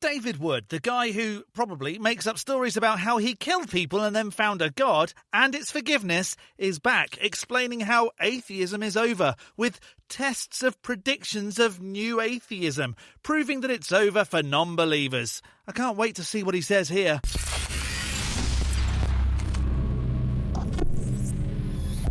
David Wood, the guy who probably makes up stories about how he killed people and then found a god and its forgiveness, is back explaining how atheism is over, with tests of predictions of new atheism, proving that it's over for non-believers. I can't wait to see what he says here.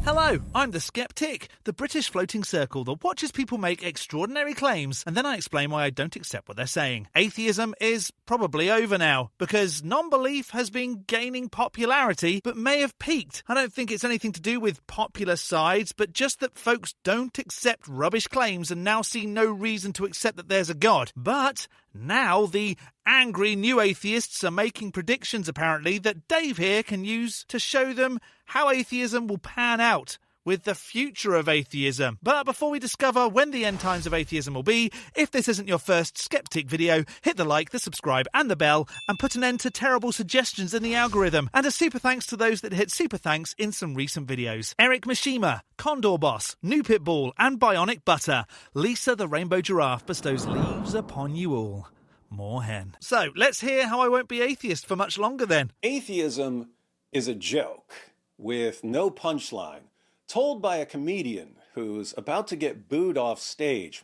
Hello, I'm the Skeptic, the British floating circle that watches people make extraordinary claims and then I explain why I don't accept what they're saying. Atheism is probably over now, because non-belief has been gaining popularity but may have peaked. I don't think it's anything to do with popular sides, but just that folks don't accept rubbish claims and now see no reason to accept that there's a god. But now the angry new atheists are making predictions, apparently, that Dave here can use to show them how atheism will pan out with the future of atheism. But before we discover when the end times of atheism will be, if this isn't your first Skeptic video, hit the like, the subscribe and the bell and put an end to terrible suggestions in the algorithm. And a super thanks to those that hit super thanks in some recent videos. Eric Mishima, Condor Boss, New Pitbull and Bionic Butter. Lisa the Rainbow Giraffe bestows leaves upon you all. More hen. So, let's hear how I won't be atheist for much longer then. Atheism is a joke with no punchline, told by a comedian who's about to get booed off stage.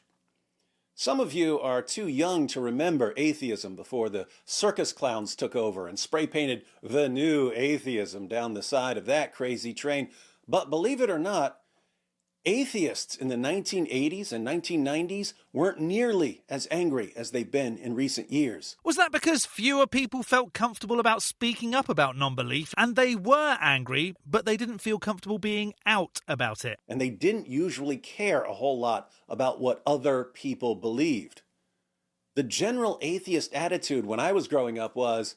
Some of you are too young to remember atheism before the circus clowns took over and spray-painted the new atheism down the side of that crazy train. But believe it or not, atheists in the 1980s and 1990s weren't nearly as angry as they've been in recent years. Was that because fewer people felt comfortable about speaking up about non-belief and they were angry, but they didn't feel comfortable being out about it? And they didn't usually care a whole lot about what other people believed. The general atheist attitude when I was growing up was,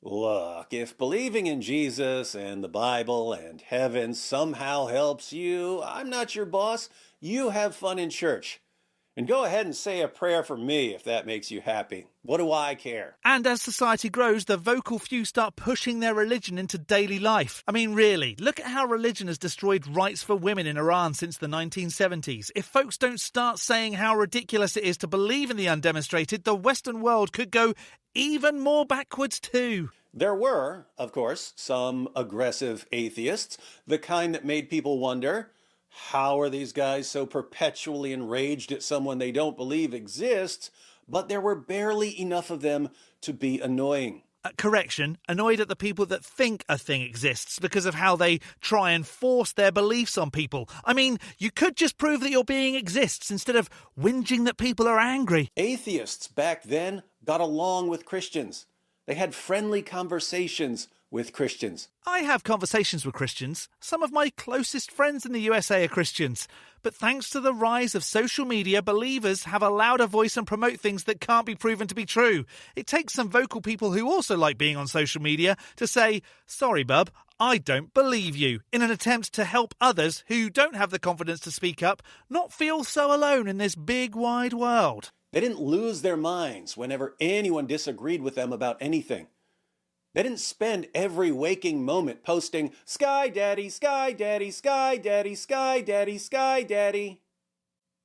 look, if believing in Jesus and the Bible and heaven somehow helps you, I'm not your boss. You have fun in church. And go ahead and say a prayer for me if that makes you happy. What do I care? And as society grows, the vocal few start pushing their religion into daily life. I mean, really, look at how religion has destroyed rights for women in Iran since the 1970s. If folks don't start saying how ridiculous it is to believe in the undemonstrated, the Western world could go even more backwards too. There were, of course, some aggressive atheists, the kind that made people wonder, how are these guys so perpetually enraged at someone they don't believe exists? But there were barely enough of them to be annoying. Correction, annoyed at the people that think a thing exists because of how they try and force their beliefs on people. I mean, you could just prove that your being exists instead of whinging that people are angry. Atheists back then got along with Christians. They had friendly conversations with Christians. I have conversations with Christians. Some of my closest friends in the USA are Christians. But thanks to the rise of social media, believers have a louder voice and promote things that can't be proven to be true. It takes some vocal people who also like being on social media to say, sorry bub, I don't believe you, in an attempt to help others who don't have the confidence to speak up not feel so alone in this big wide world. They didn't lose their minds whenever anyone disagreed with them about anything. They didn't spend every waking moment posting, Sky Daddy, Sky Daddy, Sky Daddy, Sky Daddy, Sky Daddy.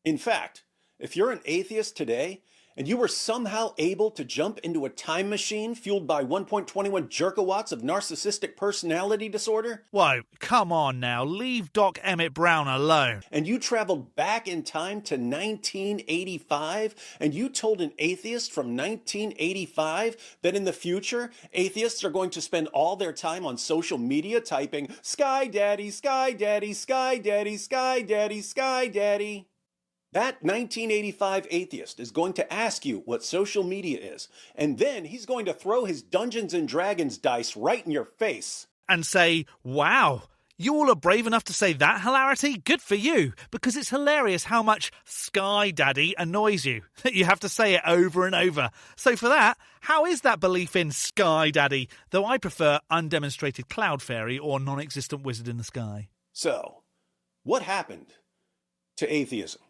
In fact, if you're an atheist today, and you were somehow able to jump into a time machine fueled by 1.21 jerkawatts of narcissistic personality disorder? Whoa, come on now, leave Doc Emmett Brown alone. And you traveled back in time to 1985, and you told an atheist from 1985 that in the future, atheists are going to spend all their time on social media typing, Sky Daddy, Sky Daddy, Sky Daddy, Sky Daddy, Sky Daddy. That 1985 atheist is going to ask you what social media is, and then he's going to throw his Dungeons and Dragons dice right in your face. And say, wow, you all are brave enough to say that hilarity? Good for you, because it's hilarious how much Sky Daddy annoys you, that you have to say it over and over. So for that, how is that belief in Sky Daddy? Though I prefer undemonstrated cloud fairy or non-existent wizard in the sky. So, what happened to atheism?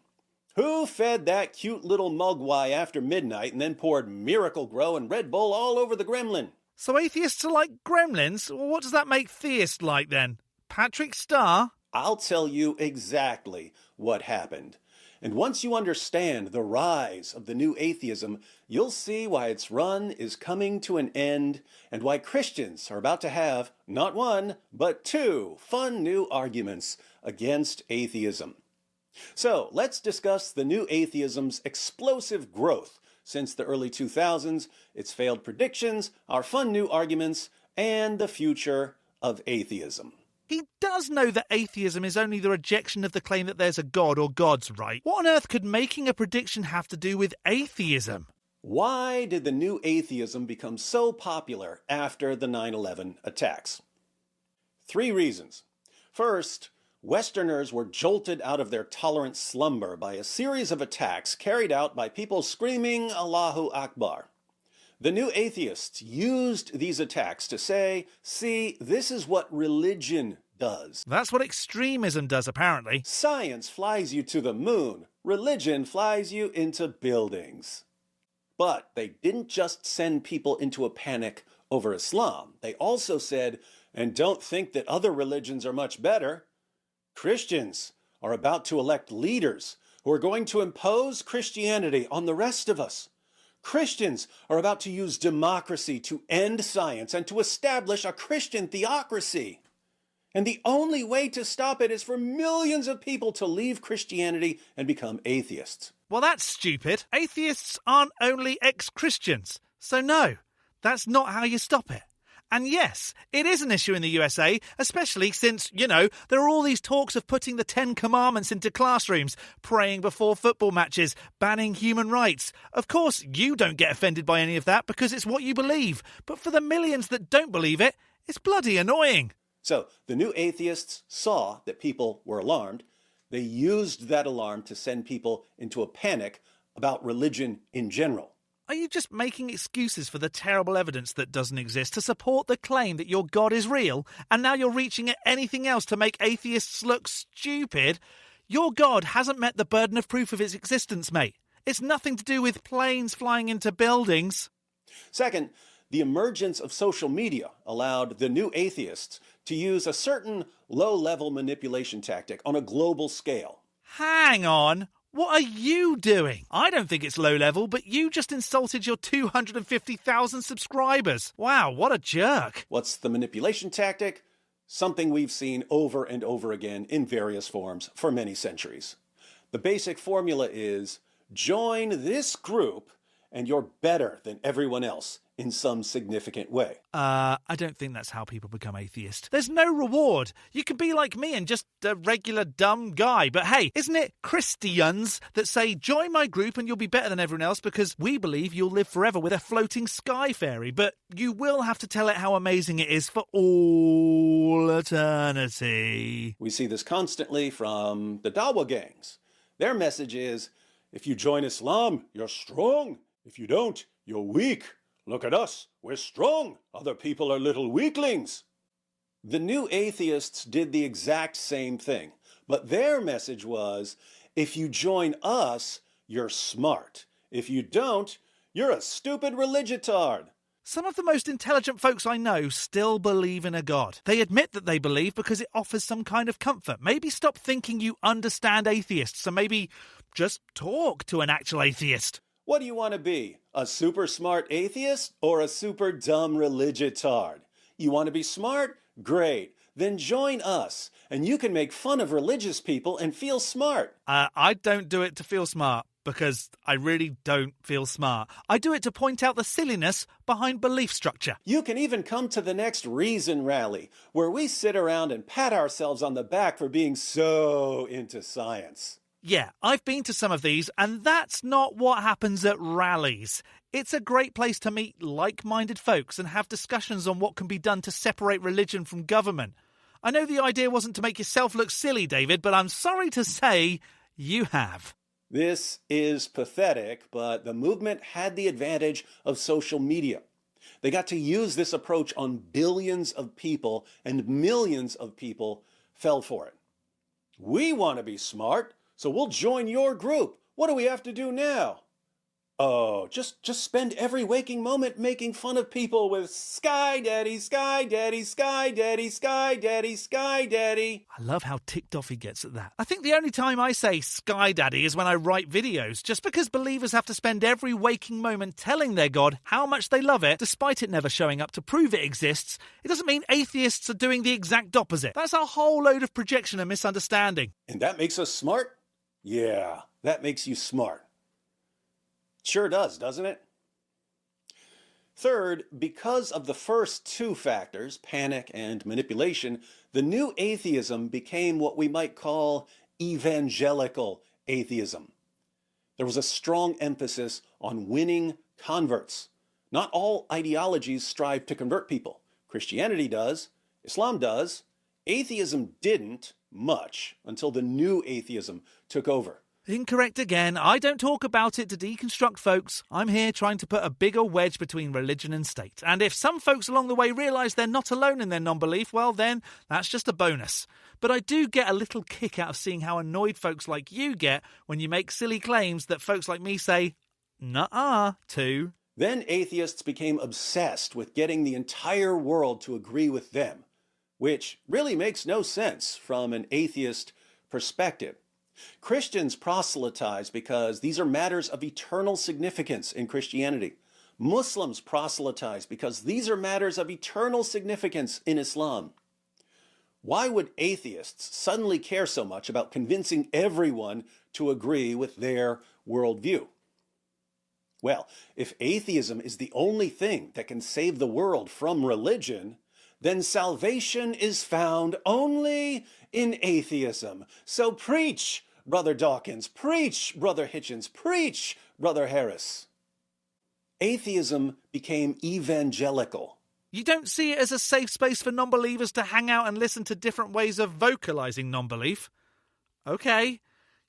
Who fed that cute little mogwai after midnight and then poured Miracle Grow and Red Bull all over the gremlin? So atheists are like gremlins? Well, what does that make theists like then? Patrick Star? I'll tell you exactly what happened. And once you understand the rise of the new atheism, you'll see why its run is coming to an end and why Christians are about to have not one, but two fun new arguments against atheism. So let's discuss the new atheism's explosive growth since the early 2000s, its failed predictions, our fun new arguments, and the future of atheism. He does know that atheism is only the rejection of the claim that there's a God or gods, right? What on earth could making a prediction have to do with atheism? Why did the new atheism become so popular after the 9/11 attacks? 3 reasons. First, Westerners were jolted out of their tolerant slumber by a series of attacks carried out by people screaming Allahu Akbar. The new atheists used these attacks to say, see, this is what religion does. That's what extremism does, apparently. Science flies you to the moon. Religion flies you into buildings. But they didn't just send people into a panic over Islam. They also said, and don't think that other religions are much better. Christians are about to elect leaders who are going to impose Christianity on the rest of us. Christians are about to use democracy to end science and to establish a Christian theocracy. And the only way to stop it is for millions of people to leave Christianity and become atheists. Well, that's stupid. Atheists aren't only ex-Christians. So no, that's not how you stop it. And yes, it is an issue in the USA, especially since, there are all these talks of putting the 10 Commandments into classrooms, praying before football matches, banning human rights. Of course, you don't get offended by any of that because it's what you believe. But for the millions that don't believe it, it's bloody annoying. So the new atheists saw that people were alarmed. They used that alarm to send people into a panic about religion in general. Are you just making excuses for the terrible evidence that doesn't exist to support the claim that your God is real, and now you're reaching at anything else to make atheists look stupid? Your God hasn't met the burden of proof of its existence, mate. It's nothing to do with planes flying into buildings. Second, the emergence of social media allowed the new atheists to use a certain low-level manipulation tactic on a global scale. Hang on. What are you doing? I don't think it's low level, but you just insulted your 250,000 subscribers. Wow, what a jerk. What's the manipulation tactic? Something we've seen over and over again in various forms for many centuries. The basic formula is join this group and you're better than everyone else in some significant way. I don't think that's how people become atheist. There's no reward. You can be like me and just a regular dumb guy. But hey, isn't it Christians that say, join my group and you'll be better than everyone else because we believe you'll live forever with a floating sky fairy. But you will have to tell it how amazing it is for all eternity. We see this constantly from the Dawa gangs. Their message is, if you join Islam, you're strong. If you don't, you're weak. Look at us, we're strong. Other people are little weaklings. The new atheists did the exact same thing, but their message was, if you join us, you're smart. If you don't, you're a stupid religitard. Some of the most intelligent folks I know still believe in a God. They admit that they believe because it offers some kind of comfort. Maybe stop thinking you understand atheists, and maybe just talk to an actual atheist. What do you want to be? A super smart atheist or a super dumb religitard? You want to be smart? Great. Then join us, and you can make fun of religious people and feel smart. I don't do it to feel smart, because I really don't feel smart. I do it to point out the silliness behind belief structure. You can even come to the next Reason Rally, where we sit around and pat ourselves on the back for being so into science. Yeah, I've been to some of these, and that's not what happens at rallies. It's a great place to meet like-minded folks and have discussions on what can be done to separate religion from government. I know the idea wasn't to make yourself look silly, David, but I'm sorry to say you have. This is pathetic, but the movement had the advantage of social media. They got to use this approach on billions of people, and millions of people fell for it. We want to be smart, so we'll join your group. What do we have to do now? Oh, just spend every waking moment making fun of people with Sky Daddy, Sky Daddy, Sky Daddy, Sky Daddy, Sky Daddy. I love how ticked off he gets at that. I think the only time I say Sky Daddy is when I write videos, just because believers have to spend every waking moment telling their God how much they love it, despite it never showing up to prove it exists. It doesn't mean atheists are doing the exact opposite. That's a whole load of projection and misunderstanding. And that makes us smart? Yeah, that makes you smart. Sure does, doesn't it? Third, because of the first two factors, panic and manipulation, the new atheism became what we might call evangelical atheism. There was a strong emphasis on winning converts. Not all ideologies strive to convert people. Christianity does, Islam does. Atheism didn't much until the new atheism took over. Incorrect again. I don't talk about it to deconstruct folks. I'm here trying to put a bigger wedge between religion and state. And if some folks along the way realise they're not alone in their non-belief, well then, that's just a bonus. But I do get a little kick out of seeing how annoyed folks like you get when you make silly claims that folks like me say, nuh-uh, to. Then atheists became obsessed with getting the entire world to agree with them, which really makes no sense from an atheist perspective. Christians proselytize because these are matters of eternal significance in Christianity. Muslims proselytize because these are matters of eternal significance in Islam. Why would atheists suddenly care so much about convincing everyone to agree with their worldview? Well, if atheism is the only thing that can save the world from religion, then salvation is found only in atheism. So preach, Brother Dawkins, preach, Brother Hitchens, preach, Brother Harris. Atheism became evangelical. You don't see it as a safe space for non-believers to hang out and listen to different ways of vocalising non-belief? Okay,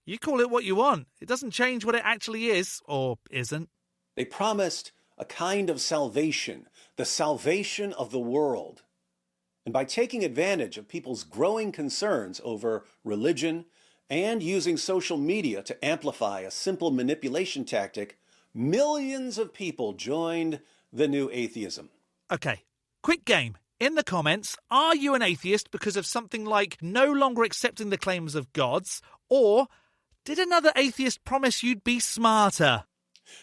you call it what you want. It doesn't change what it actually is, or isn't. They promised a kind of salvation, the salvation of the world. And by taking advantage of people's growing concerns over religion and using social media to amplify a simple manipulation tactic, millions of people joined the new atheism. Okay, quick game. In the comments, are you an atheist because of something like no longer accepting the claims of gods, or did another atheist promise you'd be smarter?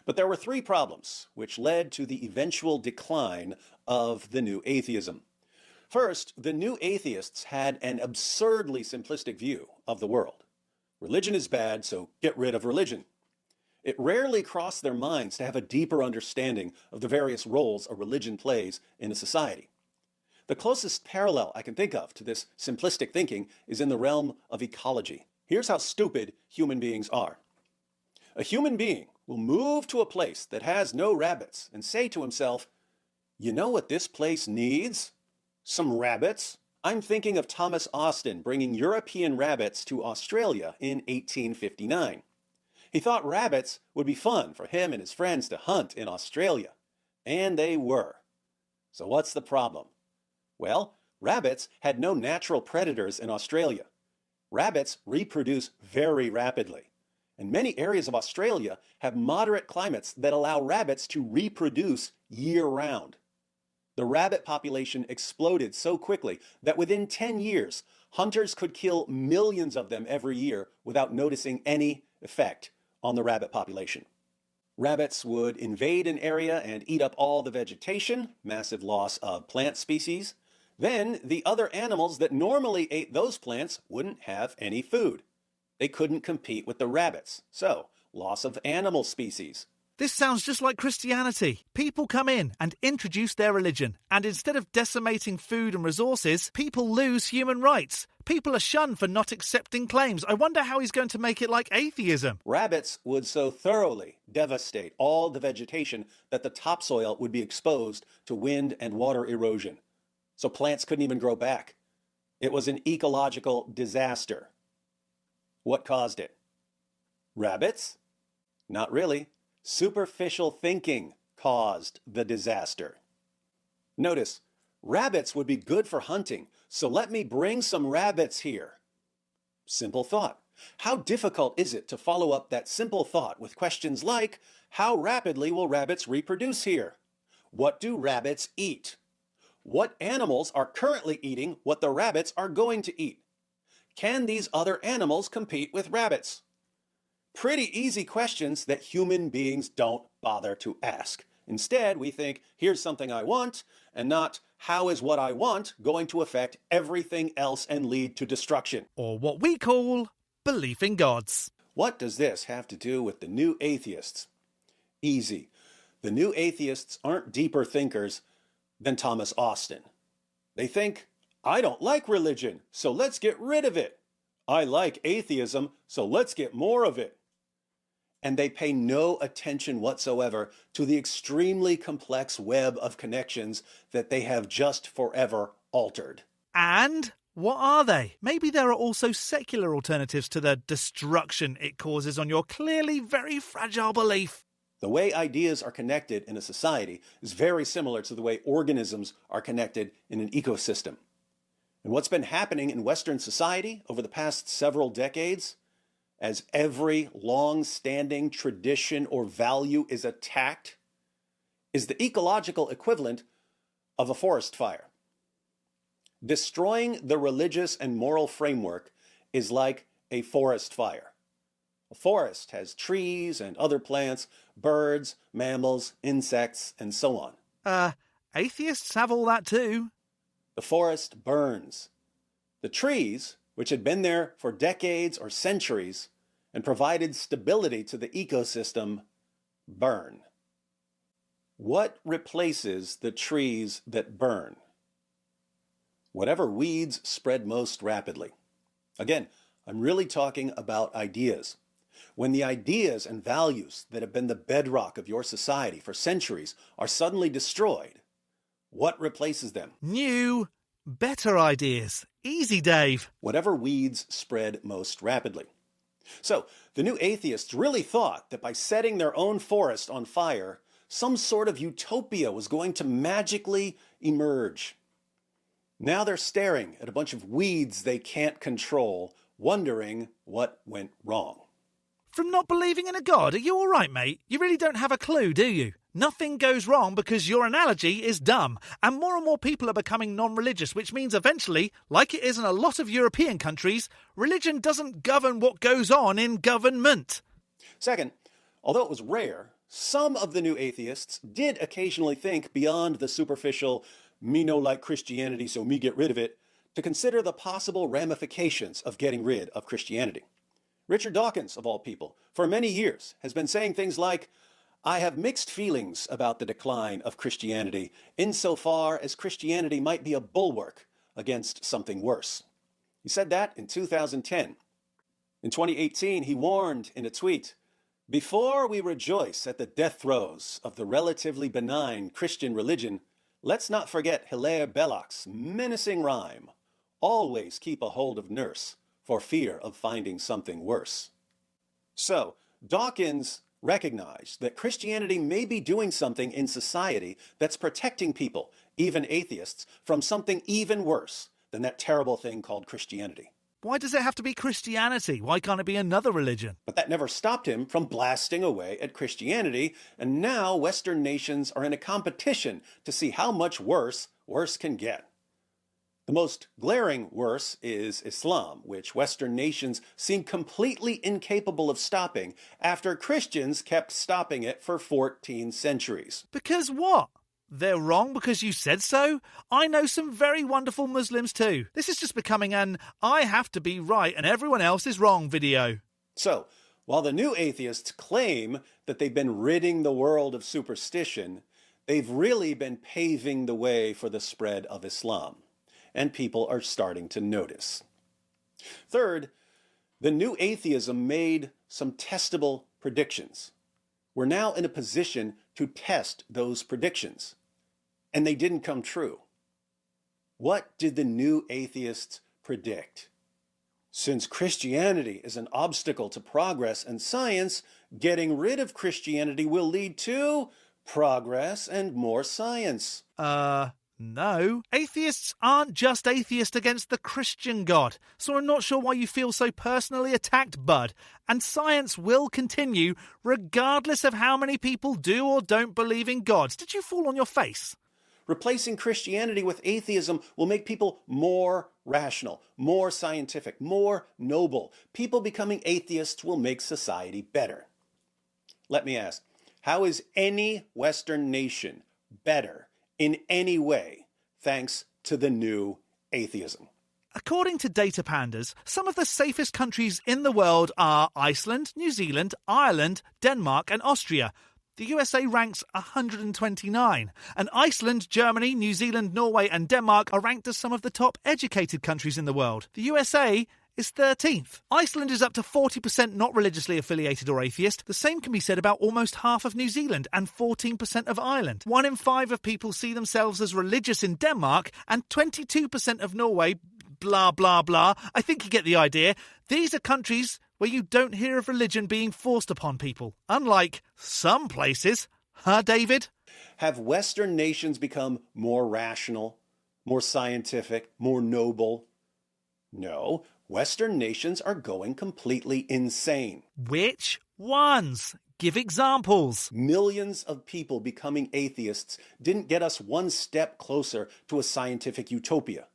But there were three problems which led to the eventual decline of the new atheism. First, the new atheists had an absurdly simplistic view of the world. Religion is bad, so get rid of religion. It rarely crossed their minds to have a deeper understanding of the various roles a religion plays in a society. The closest parallel I can think of to this simplistic thinking is in the realm of ecology. Here's how stupid human beings are. A human being will move to a place that has no rabbits and say to himself, you know what this place needs? Some rabbits. I'm thinking of Thomas Austin bringing European rabbits to Australia in 1859. He thought rabbits would be fun for him and his friends to hunt in Australia. And they were. So what's the problem? Well, rabbits had no natural predators in Australia. Rabbits reproduce very rapidly. And many areas of Australia have moderate climates that allow rabbits to reproduce year-round. The rabbit population exploded so quickly that within 10 years, hunters could kill millions of them every year without noticing any effect on the rabbit population. Rabbits would invade an area and eat up all the vegetation, massive loss of plant species. Then the other animals that normally ate those plants wouldn't have any food. They couldn't compete with the rabbits, so loss of animal species. This sounds just like Christianity. People come in and introduce their religion, and instead of decimating food and resources, people lose human rights. People are shunned for not accepting claims. I wonder how he's going to make it like atheism. Rabbits would so thoroughly devastate all the vegetation that the topsoil would be exposed to wind and water erosion. So plants couldn't even grow back. It was an ecological disaster. What caused it? Rabbits? Not really. Superficial thinking caused the disaster. Notice, rabbits would be good for hunting, so let me bring some rabbits here. Simple thought. How difficult is it to follow up that simple thought with questions like, How rapidly will rabbits reproduce here? What do rabbits eat? What animals are currently eating what the rabbits are going to eat? Can these other animals compete with rabbits? Pretty easy questions that human beings don't bother to ask. Instead, we think, here's something I want, and not, how is what I want going to affect everything else and lead to destruction? Or what we call belief in gods. What does this have to do with the new atheists? Easy. The new atheists aren't deeper thinkers than Thomas Austin. They think, I don't like religion, so let's get rid of it. I like atheism, so let's get more of it. And they pay no attention whatsoever to the extremely complex web of connections that they have just forever altered. And what are they? Maybe there are also secular alternatives to the destruction it causes on your clearly very fragile belief. The way ideas are connected in a society is very similar to the way organisms are connected in an ecosystem. And what's been happening in Western society over the past several decades, as every long-standing tradition or value is attacked, is the ecological equivalent of a forest fire. Destroying the religious and moral framework is like a forest fire. A forest has trees and other plants, birds, mammals, insects, and so on. Atheists have all that too. The forest burns. The trees, which had been there for decades or centuries and provided stability to the ecosystem, burn. What replaces the trees that burn? Whatever weeds spread most rapidly. Again, I'm really talking about ideas. When the ideas and values that have been the bedrock of your society for centuries are suddenly destroyed, what replaces them? New, better ideas. Easy, Dave. Whatever weeds spread most rapidly. So, the new atheists really thought that by setting their own forest on fire, some sort of utopia was going to magically emerge. Now they're staring at a bunch of weeds they can't control, wondering what went wrong. From not believing in a god, are you all right, mate? You really don't have a clue, do you? Nothing goes wrong because your analogy is dumb, and more people are becoming non-religious, which means eventually, like it is in a lot of European countries, religion doesn't govern what goes on in government. Second, although it was rare, some of the new atheists did occasionally think beyond the superficial, me no like Christianity, so me get rid of it, to consider the possible ramifications of getting rid of Christianity. Richard Dawkins, of all people, for many years has been saying things like, I have mixed feelings about the decline of Christianity insofar as Christianity might be a bulwark against something worse. He said that in 2010. In 2018, he warned in a tweet, before we rejoice at the death throes of the relatively benign Christian religion, let's not forget Hilaire Belloc's menacing rhyme, always keep a hold of nurse, for fear of finding something worse. So, Dawkins recognized that Christianity may be doing something in society that's protecting people, even atheists, from something even worse than that terrible thing called Christianity. Why does it have to be Christianity? Why can't it be another religion? But that never stopped him from blasting away at Christianity, and now Western nations are in a competition to see how much worse can get. The most glaring worse is Islam, which Western nations seem completely incapable of stopping after Christians kept stopping it for 14 centuries. Because what? They're wrong because you said so? I know some very wonderful Muslims too. This is just becoming an I have to be right and everyone else is wrong video. So, while the new atheists claim that they've been ridding the world of superstition, they've really been paving the way for the spread of Islam. And people are starting to notice. Third, the new atheism made some testable predictions. We're now in a position to test those predictions. And they didn't come true. What did the new atheists predict? Since Christianity is an obstacle to progress and science, getting rid of Christianity will lead to progress and more science. No, atheists aren't just atheist against the Christian God, so I'm not sure why you feel so personally attacked, bud. And science will continue regardless of how many people do or don't believe in gods. Did you fall on your face? Replacing Christianity with atheism will make people more rational, more scientific, more noble. People becoming atheists will make society better. Let me ask, how is any Western nation better in any way thanks to the new atheism? According to Data Pandas, some of the safest countries in the world are Iceland, New Zealand, Ireland, Denmark and Austria. The USA ranks 129, and Iceland, Germany, New Zealand, Norway and Denmark are ranked as some of the top educated countries in the world. The USA is 13th. Iceland is up to 40% not religiously affiliated or atheist. The same can be said about almost half of New Zealand and 14% of Ireland. 1 in 5 of people see themselves as religious in Denmark, and 22% of Norway, blah, blah, blah. I think you get the idea. These are countries where you don't hear of religion being forced upon people, unlike some places. Huh, David? Have Western nations become more rational, more scientific, more noble? No, Western nations are going completely insane. Which ones? Give examples. Millions of people becoming atheists didn't get us one step closer to a scientific utopia,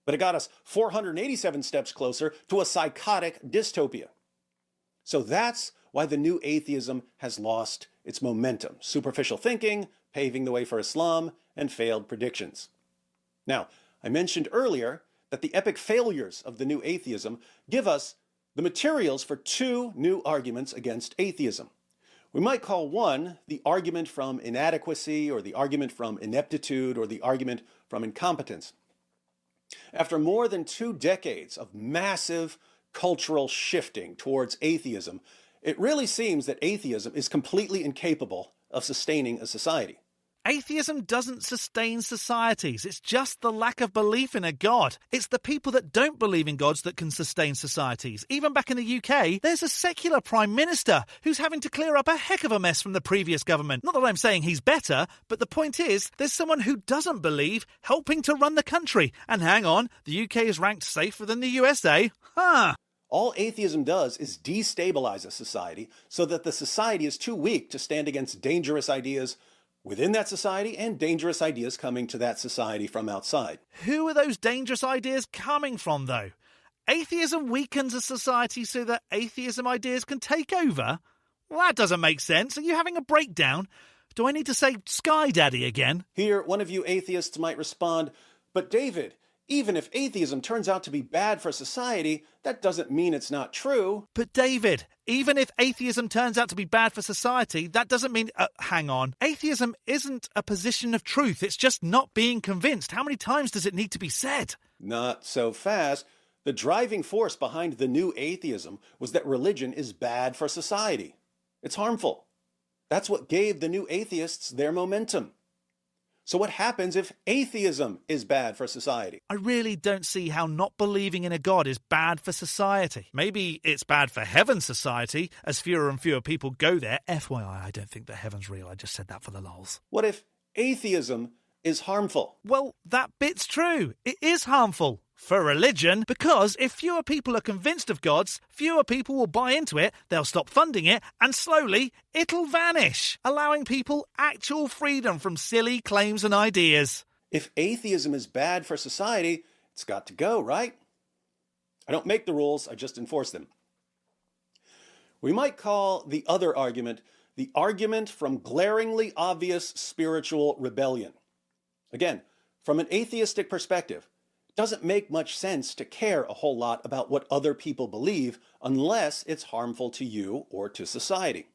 but it got us 487 steps closer to a psychotic dystopia. So that's why the new atheism has lost its momentum. Superficial thinking, paving the way for Islam, and failed predictions. Now, I mentioned earlier that the epic failures of the new atheism give us the materials for 2 new arguments against atheism. We might call one the argument from inadequacy, or the argument from ineptitude, or the argument from incompetence. After more than 2 decades of massive cultural shifting towards atheism, it really seems that atheism is completely incapable of sustaining a society. Atheism doesn't sustain societies. It's just the lack of belief in a god. It's the people that don't believe in gods that can sustain societies. Even back in the UK, there's a secular prime minister who's having to clear up a heck of a mess from the previous government. Not that I'm saying he's better, but the point is, there's someone who doesn't believe helping to run the country. And hang on, the UK is ranked safer than the USA. Huh. All atheism does is destabilize a society so that the society is too weak to stand against dangerous ideas within that society and dangerous ideas coming to that society from outside. Who are those dangerous ideas coming from, though? Atheism weakens a society so that atheism ideas can take over? Well, that doesn't make sense. Are you having a breakdown? Do I need to say Sky Daddy again? Here, one of you atheists might respond, "But David, even if atheism turns out to be bad for society, that doesn't mean it's not true." But David, even if atheism turns out to be bad for society, that doesn't mean... hang on. Atheism isn't a position of truth. It's just not being convinced. How many times does it need to be said? Not so fast. The driving force behind the new atheism was that religion is bad for society. It's harmful. That's what gave the new atheists their momentum. So what happens if atheism is bad for society? I really don't see how not believing in a god is bad for society. Maybe it's bad for heaven's society, as fewer and fewer people go there. FYI, I don't think that heaven's real. I just said that for the lols. What if atheism is harmful? Well, that bit's true. It is harmful. For religion, because if fewer people are convinced of gods, fewer people will buy into it, they'll stop funding it, and slowly it'll vanish, allowing people actual freedom from silly claims and ideas. If atheism is bad for society, it's got to go, right? I don't make the rules, I just enforce them. We might call the other argument the argument from glaringly obvious spiritual rebellion. Again, from an atheistic perspective, it doesn't make much sense to care a whole lot about what other people believe unless it's harmful to you or to society.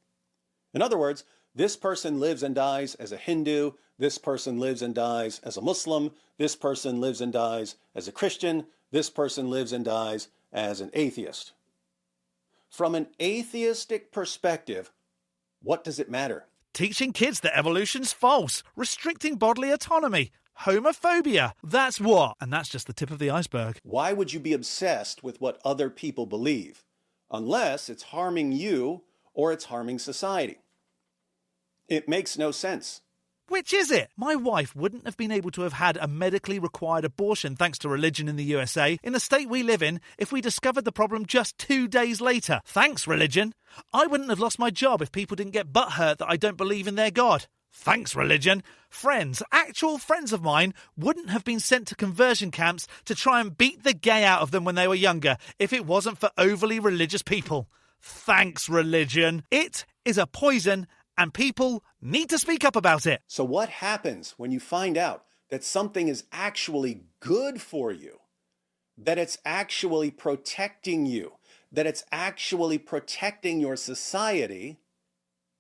In other words, this person lives and dies as a Hindu, this person lives and dies as a Muslim, this person lives and dies as a Christian, this person lives and dies as an atheist. From an atheistic perspective, what does it matter? Teaching kids that evolution's false, restricting bodily autonomy, homophobia. That's what. And that's just the tip of the iceberg. Why would you be obsessed with what other people believe? Unless it's harming you or it's harming society. It makes no sense. Which is it? My wife wouldn't have been able to have had a medically required abortion thanks to religion in the USA, in the state we live in, if we discovered the problem just 2 days later. Thanks, religion. I wouldn't have lost my job if people didn't get butthurt that I don't believe in their God. Thanks, religion. Friends, actual friends of mine, wouldn't have been sent to conversion camps to try and beat the gay out of them when they were younger if it wasn't for overly religious people. Thanks, religion. It is a poison, and people need to speak up about it. So what happens when you find out that something is actually good for you? That it's actually protecting you? That it's actually protecting your society,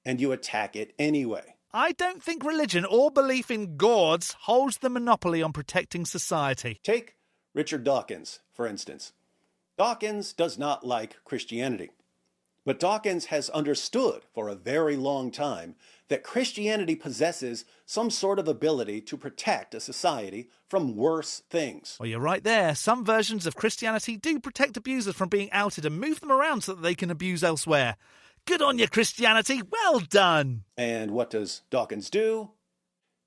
and you attack it anyway? I don't think religion or belief in gods holds the monopoly on protecting society. Take Richard Dawkins, for instance. Dawkins does not like Christianity. But Dawkins has understood for a very long time that Christianity possesses some sort of ability to protect a society from worse things. Well, you're right there. Some versions of Christianity do protect abusers from being outed and move them around so that they can abuse elsewhere. Good on you, Christianity. Well done. And what does Dawkins do?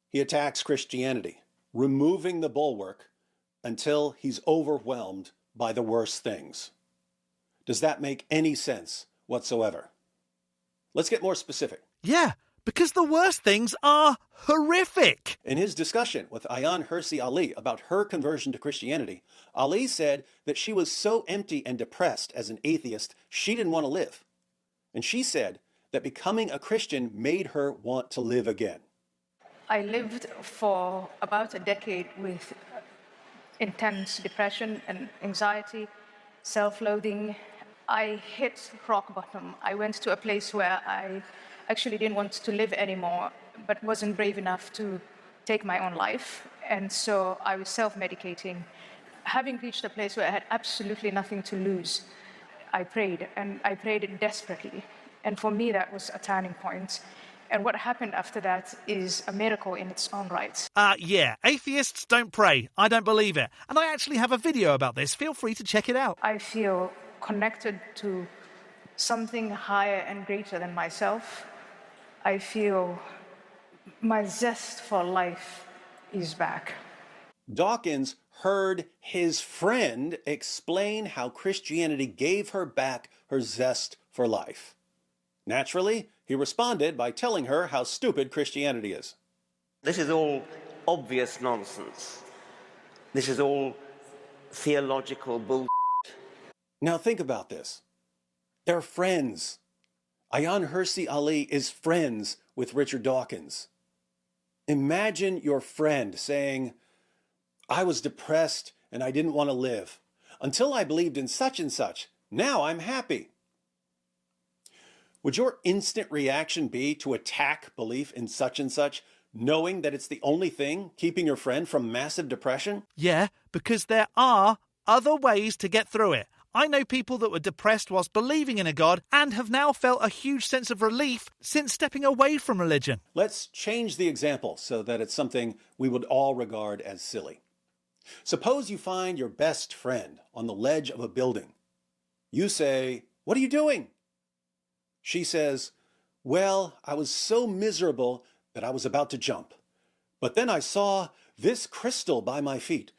He attacks Christianity, removing the bulwark until he's overwhelmed by the worst things. Does that make any sense whatsoever? Let's get more specific. Yeah, because the worst things are horrific. In his discussion with Ayaan Hirsi Ali about her conversion to Christianity, Ali said that she was so empty and depressed as an atheist, she didn't want to live. And she said that becoming a Christian made her want to live again. I lived for about a decade with intense depression and anxiety, self-loathing. I hit rock bottom. I went to a place where I actually didn't want to live anymore, but wasn't brave enough to take my own life. And so I was self-medicating. Having reached a place where I had absolutely nothing to lose, I prayed, and I prayed desperately. And for me, that was a turning point. And what happened after that is a miracle in its own right. Yeah, atheists don't pray. I don't believe it. And I actually have a video about this. Feel free to check it out. I feel connected to something higher and greater than myself. I feel my zest for life is back. Dawkins heard his friend explain how Christianity gave her back her zest for life. Naturally, he responded by telling her how stupid Christianity is. This is all obvious nonsense. This is all theological bull. Now think about this. They're friends. Ayaan Hirsi Ali is friends with Richard Dawkins. Imagine your friend saying, I was depressed and I didn't want to live until I believed in such and such. Now I'm happy. Would your instant reaction be to attack belief in such and such, knowing that it's the only thing keeping your friend from massive depression? Yeah, because there are other ways to get through it. I know people that were depressed whilst believing in a God and have now felt a huge sense of relief since stepping away from religion. Let's change the example so that it's something we would all regard as silly. Suppose you find your best friend on the ledge of a building. You say, "What are you doing?" She says, "Well, I was so miserable that I was about to jump. But then I saw this crystal by my feet,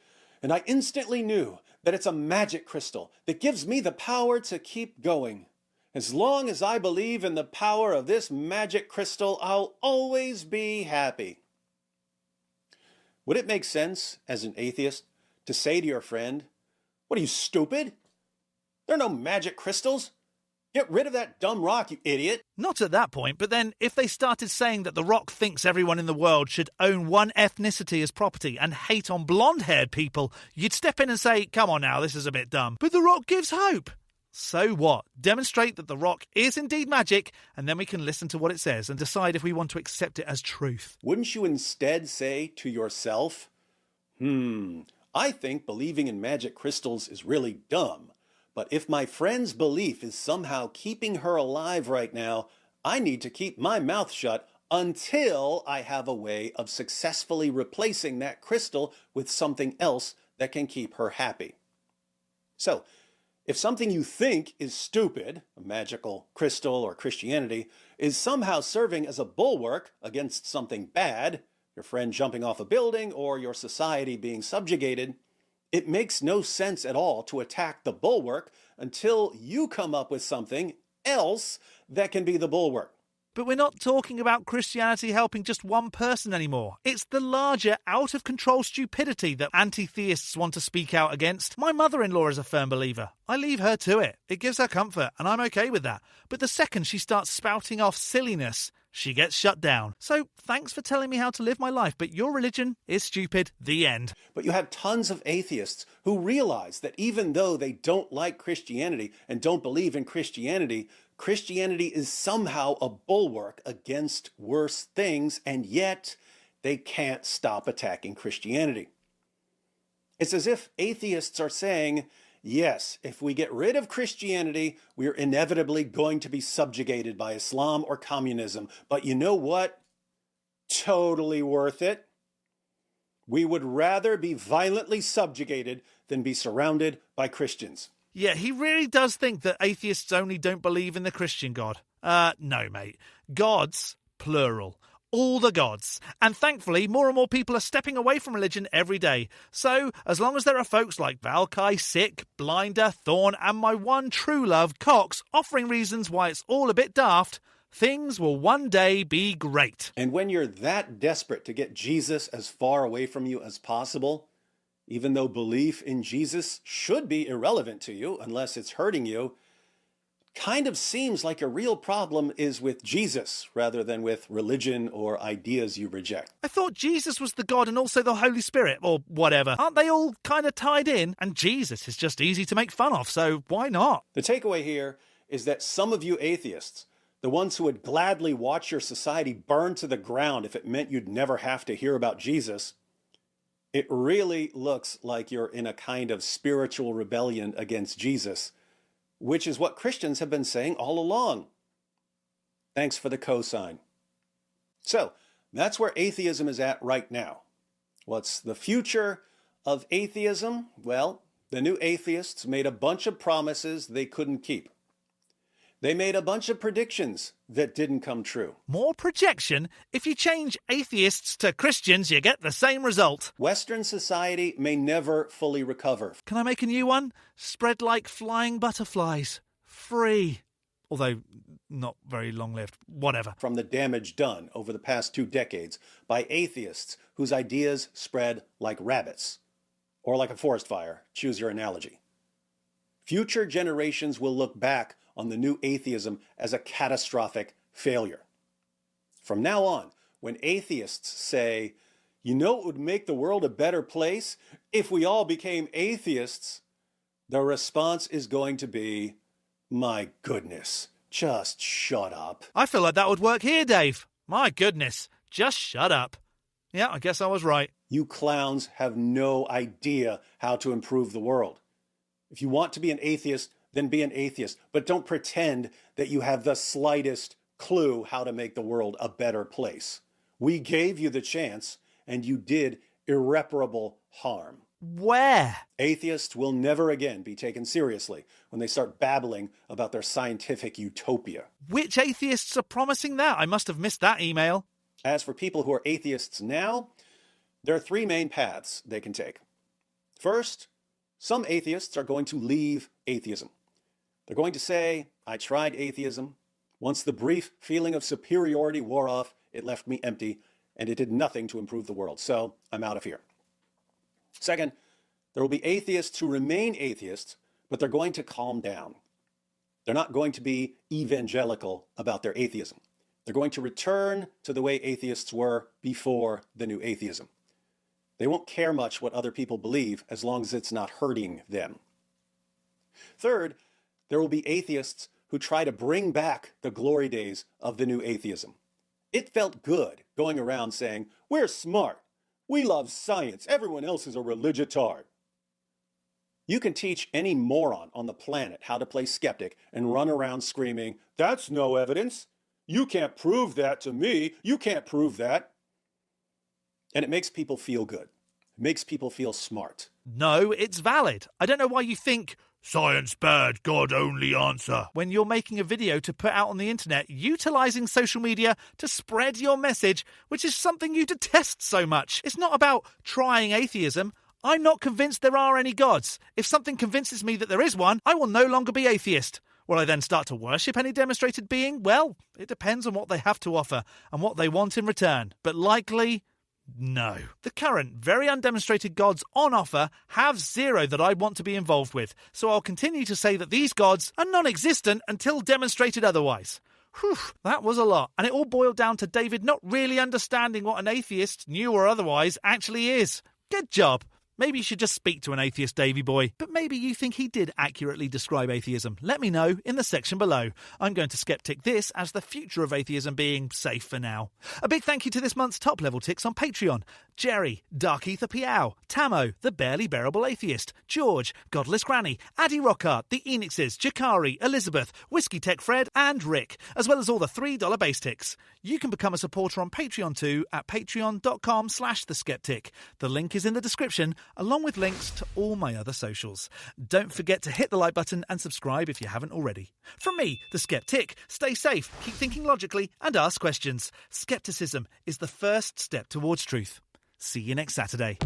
and I instantly knew that it's a magic crystal that gives me the power to keep going. As long as I believe in the power of this magic crystal, I'll always be happy." Would it make sense, as an atheist, to say to your friend, "What are you, stupid? There are no magic crystals. Get rid of that dumb rock, you idiot." Not at that point, but then if they started saying that the Rock thinks everyone in the world should own one ethnicity as property and hate on blonde-haired people, you'd step in and say, "Come on now, this is a bit dumb." But the Rock gives hope. So what? Demonstrate that the Rock is indeed magic, and then we can listen to what it says and decide if we want to accept it as truth. Wouldn't you instead say to yourself, I think believing in magic crystals is really dumb. But if my friend's belief is somehow keeping her alive right now, I need to keep my mouth shut until I have a way of successfully replacing that crystal with something else that can keep her happy. So, if something you think is stupid, a magical crystal or Christianity, is somehow serving as a bulwark against something bad, your friend jumping off a building, or your society being subjugated, it makes no sense at all to attack the bulwark until you come up with something else that can be the bulwark. But we're not talking about Christianity helping just one person anymore. It's the larger, out-of-control stupidity that anti-theists want to speak out against. My mother-in-law is a firm believer. I leave her to it. It gives her comfort, and I'm okay with that. But the second she starts spouting off silliness, she gets shut down. So thanks for telling me how to live my life, but your religion is stupid. The end. But you have tons of atheists who realize that even though they don't like Christianity and don't believe in Christianity, Christianity is somehow a bulwark against worse things, and yet they can't stop attacking Christianity. It's as if atheists are saying, yes, if we get rid of Christianity, we're inevitably going to be subjugated by Islam or communism. But you know what? Totally worth it. We would rather be violently subjugated than be surrounded by Christians. Yeah, he really does think that atheists only don't believe in the Christian God. No, mate. Gods, plural. All the gods. And thankfully, more and more people are stepping away from religion every day. So, as long as there are folks like Valkai, Sick, Blinder, Thorn, and my one true love, Cox, offering reasons why it's all a bit daft, things will one day be great. And when you're that desperate to get Jesus as far away from you as possible, even though belief in Jesus should be irrelevant to you unless it's hurting you, kind of seems like a real problem is with Jesus rather than with religion or ideas you reject. I thought Jesus was the God and also the Holy Spirit, or whatever. Aren't they all kind of tied in? And Jesus is just easy to make fun of, so why not? The takeaway here is that some of you atheists, the ones who would gladly watch your society burn to the ground if it meant you'd never have to hear about Jesus, it really looks like you're in a kind of spiritual rebellion against Jesus, which is what Christians have been saying all along. Thanks for the cosign. So, that's where atheism is at right now. What's the future of atheism? Well, the new atheists made a bunch of promises they couldn't keep. They made a bunch of predictions that didn't come true. More projection? If you change atheists to Christians, you get the same result. Western society may never fully recover. Can I make a new one? Spread like flying butterflies. Free. Although, not very long-lived. Whatever. From the damage done over the past 2 decades by atheists whose ideas spread like rabbits. Or like a forest fire. Choose your analogy. Future generations will look back on the new atheism as a catastrophic failure. From now on, when atheists say, you know it would make the world a better place if we all became atheists, the response is going to be, my goodness, just shut up. I feel like that would work here, Dave. My goodness, just shut up. Yeah, I guess I was right. You clowns have no idea how to improve the world. If you want to be an atheist, then be an atheist. But don't pretend that you have the slightest clue how to make the world a better place. We gave you the chance, and you did irreparable harm. Where? Atheists will never again be taken seriously when they start babbling about their scientific utopia. Which atheists are promising that? I must have missed that email. As for people who are atheists now, there are 3 main paths they can take. First, some atheists are going to leave atheism. They're going to say, I tried atheism. Once the brief feeling of superiority wore off, it left me empty, and it did nothing to improve the world. So I'm out of here. Second, there will be atheists who remain atheists, but they're going to calm down. They're not going to be evangelical about their atheism. They're going to return to the way atheists were before the new atheism. They won't care much what other people believe as long as it's not hurting them. Third, there will be atheists who try to bring back the glory days of the new atheism. It felt good going around saying, we're smart, we love science, everyone else is a religitard. You can teach any moron on the planet how to play skeptic and run around screaming, that's no evidence. You can't prove that to me. You can't prove that. And it makes people feel good. It makes people feel smart. No, it's valid. I don't know why you think Science bad, God only answer. When you're making a video to put out on the internet, utilising social media to spread your message, which is something you detest so much. It's not about trying atheism. I'm not convinced there are any gods. If something convinces me that there is one, I will no longer be atheist. Will I then start to worship any demonstrated being? Well, it depends on what they have to offer and what they want in return. But likely, no. The current, very undemonstrated gods on offer have zero that I want to be involved with, so I'll continue to say that these gods are non-existent until demonstrated otherwise. Whew, that was a lot, and it all boiled down to David not really understanding what an atheist, new or otherwise, actually is. Good job. Maybe you should just speak to an atheist, Davy boy. But maybe you think he did accurately describe atheism. Let me know in the section below. I'm going to skeptic this as the future of atheism being safe for now. A big thank you to this month's top level ticks on Patreon. Jerry, Dark Ether Piao, Tamo, The Barely Bearable Atheist, George, Godless Granny, Addy Rockhart, The Enixes, Jakari, Elizabeth, Whiskey Tech Fred and Rick, as well as all the $3 base ticks. You can become a supporter on Patreon too at patreon.com/theskeptic. The link is in the description, along with links to all my other socials. Don't forget to hit the like button and subscribe if you haven't already. From me, the Skeptic, stay safe, keep thinking logically, and ask questions. Skepticism is the first step towards truth. See you next Saturday.